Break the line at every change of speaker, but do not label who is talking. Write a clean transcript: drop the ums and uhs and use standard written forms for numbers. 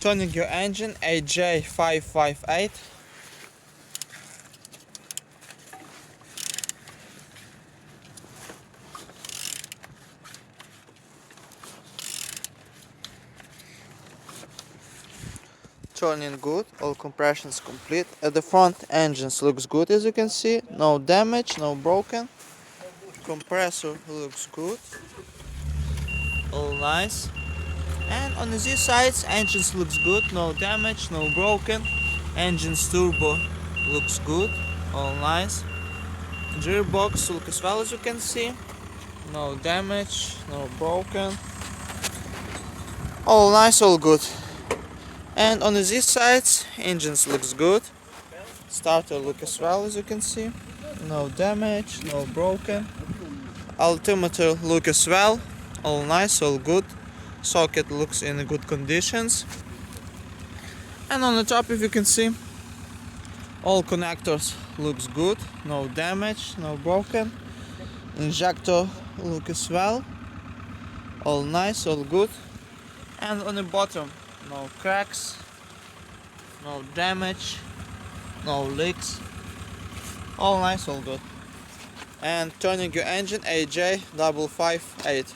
Turning your engine AJ558. Turning good, all compressions complete. At the front, engines looks good as you can see, no damage, no broken. Compressor looks good, all nice. And on the Z sides, engines looks good, no damage, no broken. Engine's turbo looks good, all nice. Gearbox looks as well as you can see, no damage, no broken. All nice, all good. And on the Z sides, engines looks good. Starter look as well as you can see, no damage, no broken. Altimeter look as well, all nice, all good. Socket looks in good conditions. And on the top, if you can see, all connectors looks good, no damage, no broken. Injector look as well, all nice, all good. And on the bottom, no cracks, no damage, no leaks, all nice, all good. And turning your engine AJ558.